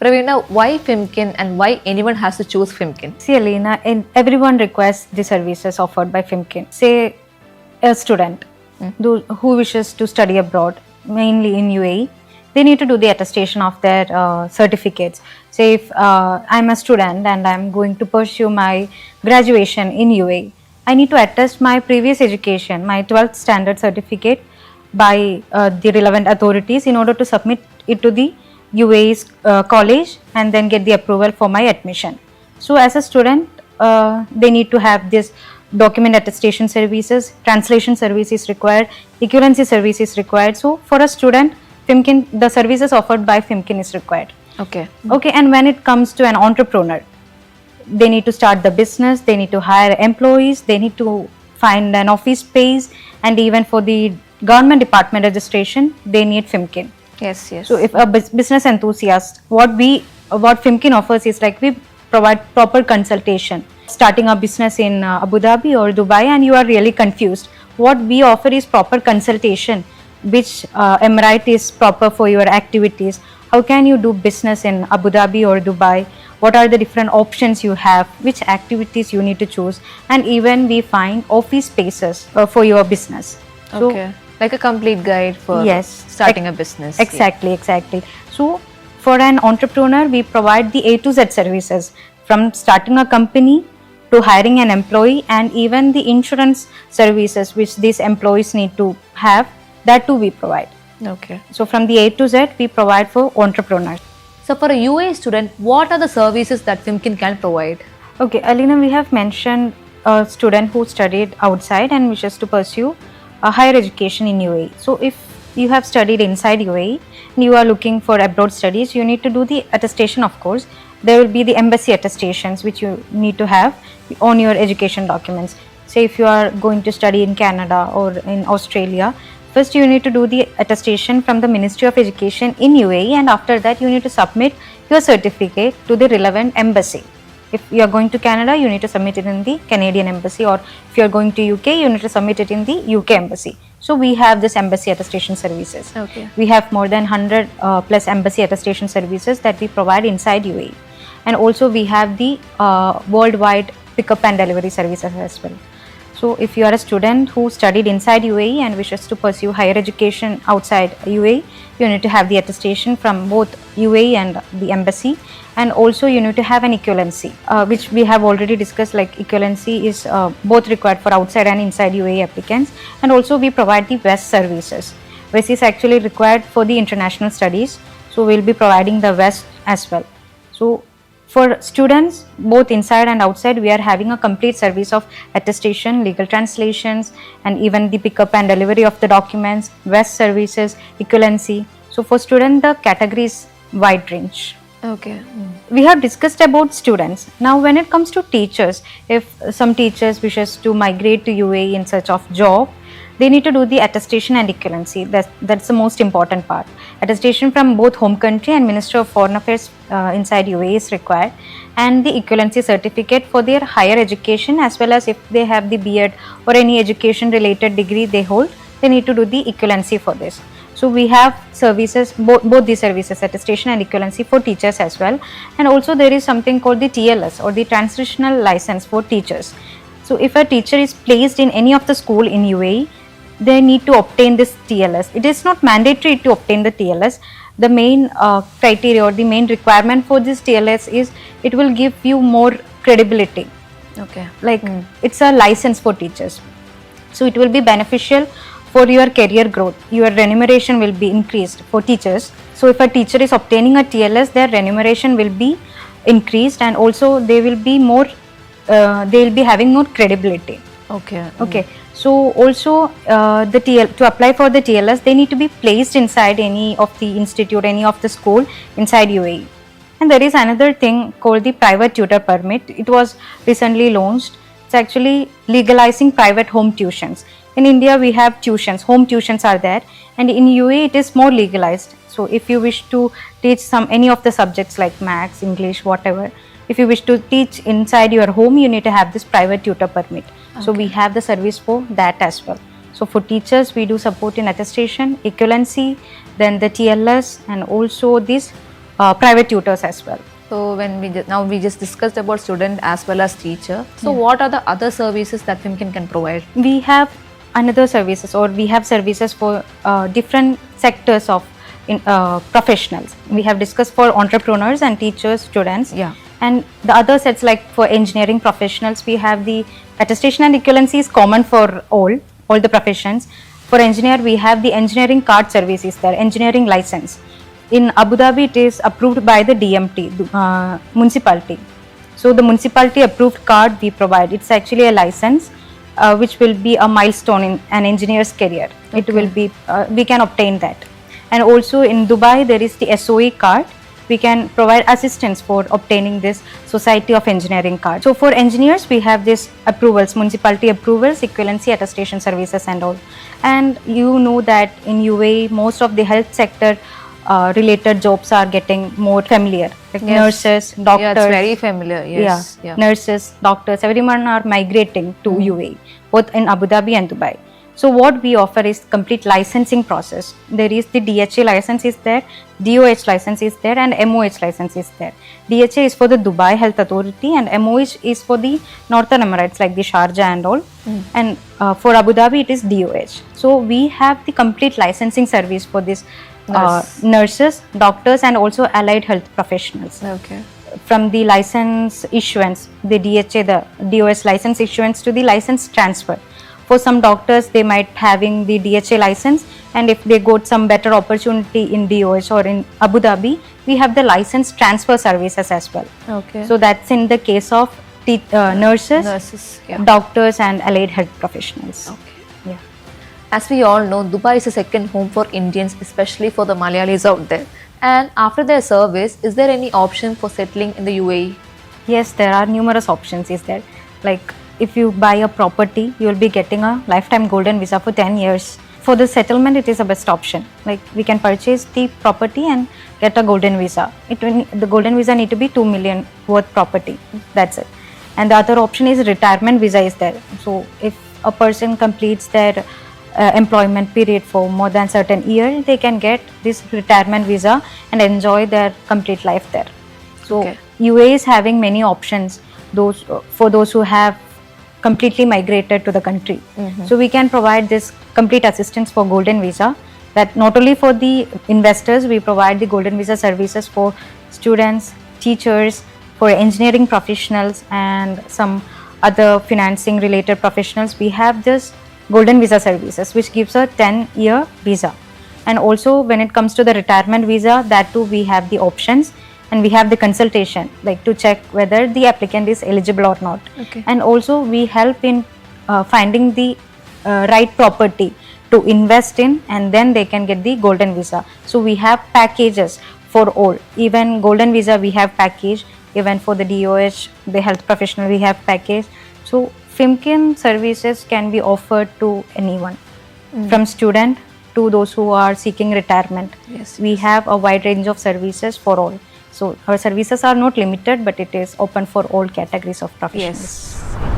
Pravina, why Fimkin and why anyone has to choose Fimkin? See, Alina, everyone requests the services offered by Fimkin. Say a student who wishes to study abroad, mainly in UAE, they need to do the attestation of their certificates. Say if I'm a student and I'm going to pursue my graduation in UAE, I need to attest my previous education, my 12th standard certificate by the relevant authorities in order to submit it to the UAE's college and then get the approval for my admission. So as a student, they need to have this document attestation services, translation service is required, equivalency service is required. So for a student, Fimkin, the services offered by Fimkin is required. Okay. Okay, and when it comes to an entrepreneur, they need to start the business, they need to hire employees, they need to find an office space, and even for the government department registration, they need Fimkin. Yes, yes. So if a business enthusiast, what Fimkin offers is like we provide proper consultation. Starting a business in Abu Dhabi or Dubai and you are really confused, what we offer is proper consultation, which emirate is proper for your activities. How can you do business in Abu Dhabi or Dubai? What are the different options you have? Which activities you need to choose? And even we find office spaces for your business. So, okay. Like a complete guide for starting a business. Exactly. So for an entrepreneur, we provide the A to Z services from starting a company to hiring an employee and even the insurance services which these employees need to have, that too we provide. Okay. So from the A to Z, we provide for entrepreneurs. So for a UAE student, what are the services that Fimkin can provide? Okay, Alina, we have mentioned a student who studied outside and wishes to pursue a higher education in UAE. So if you have studied inside UAE and you are looking for abroad studies, you need to do the attestation, of course. There will be the embassy attestations which you need to have on your education documents. Say if you are going to study in Canada or in Australia, first you need to do the attestation from the Ministry of Education in UAE, and after that you need to submit your certificate to the relevant embassy. If you are going to Canada, you need to submit it in the Canadian embassy, or if you are going to UK, you need to submit it in the UK embassy. So we have this embassy attestation services. Okay. We have more than 100 plus embassy attestation services that we provide inside UAE. And also we have the worldwide pickup and delivery services as well. So if you are a student who studied inside UAE and wishes to pursue higher education outside UAE, you need to have the attestation from both UAE and the embassy, and also you need to have an equivalency, which we have already discussed. Like equivalency is both required for outside and inside UAE applicants, and also we provide the VEST services. VEST is actually required for the international studies, so we'll be providing the VEST as well. So for students both inside and outside, we are having a complete service of attestation, legal translations, and even the pickup and delivery of the documents, VEST services, equivalency. So for student, the category is wide range. Okay. We have discussed about students. Now when it comes to teachers, if some teachers wishes to migrate to UAE in search of job, they need to do the attestation and equivalency. That's the most important part. Attestation from both home country and Ministry of Foreign Affairs inside UAE is required, and the equivalency certificate for their higher education, as well as if they have the B.Ed or any education related degree they hold, they need to do the equivalency for this. So we have services, both the services, attestation and equivalency for teachers as well. And also there is something called the TLS, or the transitional license for teachers. So if a teacher is placed in any of the school in UAE, they need to obtain this TLS. It is not mandatory to obtain the TLS. The main criteria or the main requirement for this TLS is it will give you more credibility. Okay. Like it's a license for teachers. So it will be beneficial for your career growth. Your remuneration will be increased for teachers. So if a teacher is obtaining a TLS, their remuneration will be increased, and also they will be more, they will be having more credibility. Okay. Okay. So also to apply for the TLS, they need to be placed inside any of the institute, any of the school inside UAE. And there is another thing called the private tutor permit. It was recently launched. It's actually legalizing private home tuitions. In India, we have tuitions, home tuitions are there, and in UAE it is more legalized. So if you wish to teach any of the subjects like maths, English, whatever, if you wish to teach inside your home, you need to have this private tutor permit. Okay. So we have the service for that as well. So for teachers, we do support in attestation, equivalency, then the TLS, and also this private tutors as well. So when now we just discussed about student as well as teacher. So what are the other services that Fimkin can provide? We have another services, or we have services for different sectors of professionals. We have discussed for entrepreneurs and teachers, students. Yeah. And the other sets, like for engineering professionals, we have the attestation and equivalency is common for all the professions. For engineer, we have the engineering card service is there, engineering license. In Abu Dhabi, it is approved by the DMT, municipality. So the municipality approved card we provide. It's actually a license which will be a milestone in an engineer's career. Okay. It will be, we can obtain that. And also in Dubai, there is the SOE card. We can provide assistance for obtaining this Society of Engineering card. So for engineers, we have this approvals, municipality approvals, equivalency, attestation services and all. And you know that in UAE, most of the health sector related jobs are getting more familiar, like nurses, doctors. Yeah, it's very familiar. Yes. Yeah, nurses, doctors, everyone are migrating to UAE, both in Abu Dhabi and Dubai. So what we offer is complete licensing process. There is the DHA license is there, DOH license is there, and MOH license is there. DHA is for the Dubai Health Authority, and MOH is for the Northern Emirates like the Sharjah and all. And for Abu Dhabi, it is DOH. So we have the complete licensing service for this nurses, doctors, and also allied health professionals. Okay. From the license issuance, the DHA, the DOS license issuance to the license transfer. For some doctors, they might having the DHA license, and if they got some better opportunity in DOH or in Abu Dhabi, we have the license transfer services as well. Okay. So that's in the case of nurses, doctors, and allied health professionals. Okay. Yeah. As we all know, Dubai is a second home for Indians, especially for the Malayalis out there. And after their service, is there any option for settling in the UAE? Yes, there are numerous options. Is there, like, if you buy a property, you will be getting a lifetime golden visa for 10 years. For the settlement, it is the best option. Like, we can purchase the property and get a golden visa. The golden visa need to be 2 million worth property. That's it. And the other option is retirement visa is there. So if a person completes their employment period for more than certain year, they can get this retirement visa and enjoy their complete life there. So UAE is having many options for those who have completely migrated to the country. So we can provide this complete assistance for golden visa, that not only for the investors, we provide the golden visa services for students, teachers, for engineering professionals, and some other financing related professionals. We have this golden visa services which gives a 10-year visa. And also when it comes to the retirement visa, that too we have the options. And we have the consultation, like to check whether the applicant is eligible or not. Okay. And also we help in finding the right property to invest in, and then they can get the golden visa. So we have packages for all. Even golden visa we have package. Even for the DOH, the health professional, we have package. So Fimkin services can be offered to anyone, from student to those who are seeking retirement. Yes. We have a wide range of services for all. So our services are not limited, but it is open for all categories of professionals. Yes.